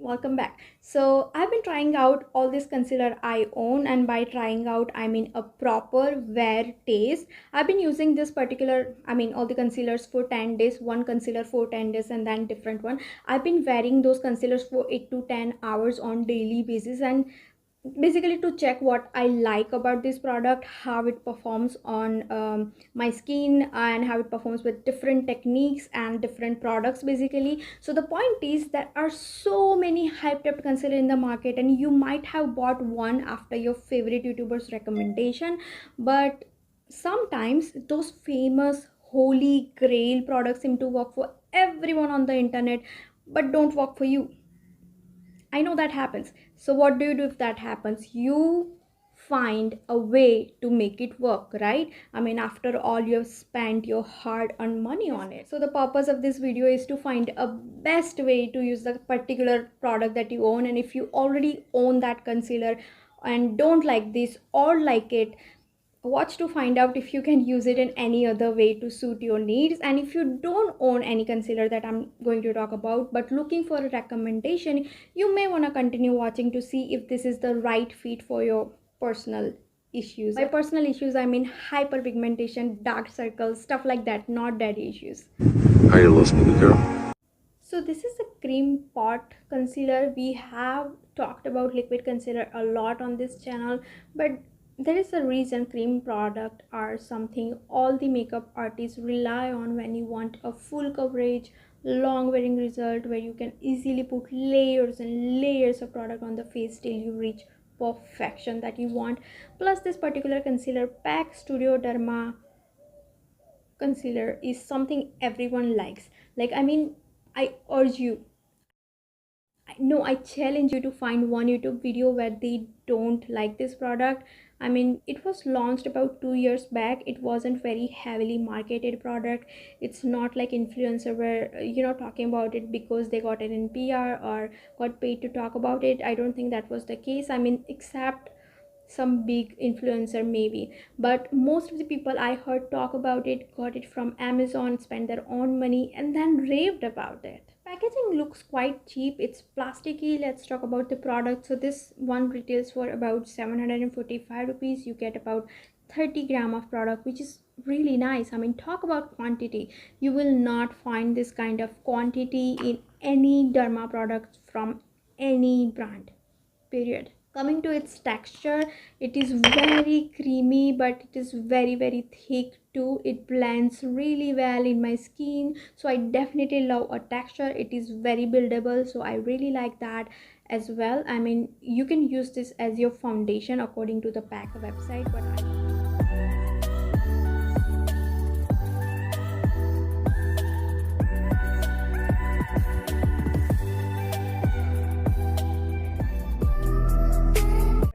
Welcome back. So I've been trying out all this concealer I own, and by trying out I mean a proper wear taste. I've been using this particular, all the concealers for 10 days, one concealer for 10 days and then different one. I've been wearing those concealers for 8 to 10 hours on daily basis, and basically to check what I like about this product, how it performs on my skin, and how it performs with different techniques and different products basically. So the point is, there are so many hyped up concealer in the market, and you might have bought one after your favorite YouTuber's recommendation, but sometimes those famous holy grail products seem to work for everyone on the internet but don't work for you. I know that happens. So what do you do if that happens? You find a way to make it work, right? After all, you have spent your hard-earned money on it. So the purpose of this video is to find a best way to use the particular product that you own. And if you already own that concealer and don't like this or like it, watch to find out if you can use it in any other way to suit your needs. And if you don't own any concealer that I'm going to talk about but looking for a recommendation, you may want to continue watching to see if this is the right fit for your personal issues. By personal issues, I mean hyperpigmentation, dark circles, stuff like that, not daddy issues. Are you listening, girl? So this is a cream pot concealer. We have talked about liquid concealer a lot on this channel, but there is a reason cream products are something all the makeup artists rely on when you want a full coverage, long wearing result where you can easily put layers and layers of product on the face till you reach perfection that you want. Plus this particular concealer, PAC Studio Derma Concealer, is something everyone likes. I urge you, no, I challenge you to find one YouTube video where they don't like this product. It was launched about 2 years back. It wasn't very heavily marketed product. It's not like influencer were talking about it because they got it in PR or got paid to talk about it. I don't think that was the case. Except some big influencer maybe, but most of the people I heard talk about it got it from Amazon, spent their own money and then raved about it. Packaging looks quite cheap, it's plasticky. Let's talk about the product. So this one retails for about 745 rupees. You get about 30 gram of product, which is really nice. Talk about quantity, you will not find this kind of quantity in any derma product from any brand, period. Coming to its texture, it is very creamy, but it is very thick too. It blends really well in my skin, so I definitely love a texture. It is very buildable, so I really like that as well. You can use this as your foundation according to the PAC website, but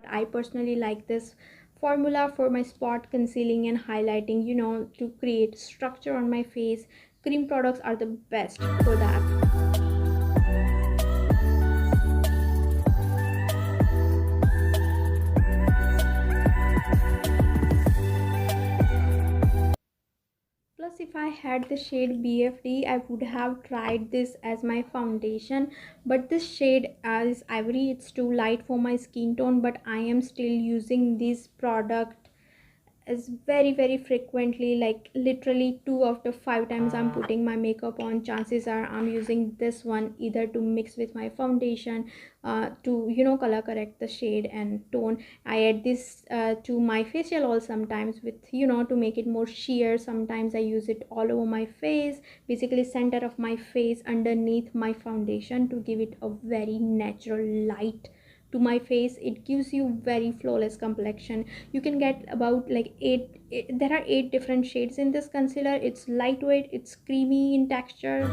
I personally like this formula for my spot concealing and highlighting, to create structure on my face. Cream products are the best for that. Plus, if I had the shade BFD, I would have tried this as my foundation, but this shade is ivory. It's too light for my skin tone, but I am still using this product is very frequently, like literally 2 out of 5 times I'm putting my makeup on, chances are I'm using this one either to mix with my foundation, to color correct the shade and tone. I add this to my facial oil sometimes with to make it more sheer. Sometimes I use it all over my face, basically center of my face underneath my foundation, to give it a very natural light to my face. It gives you very flawless complexion. You can get about like there are 8 different shades in this concealer. It's lightweight, it's creamy in texture.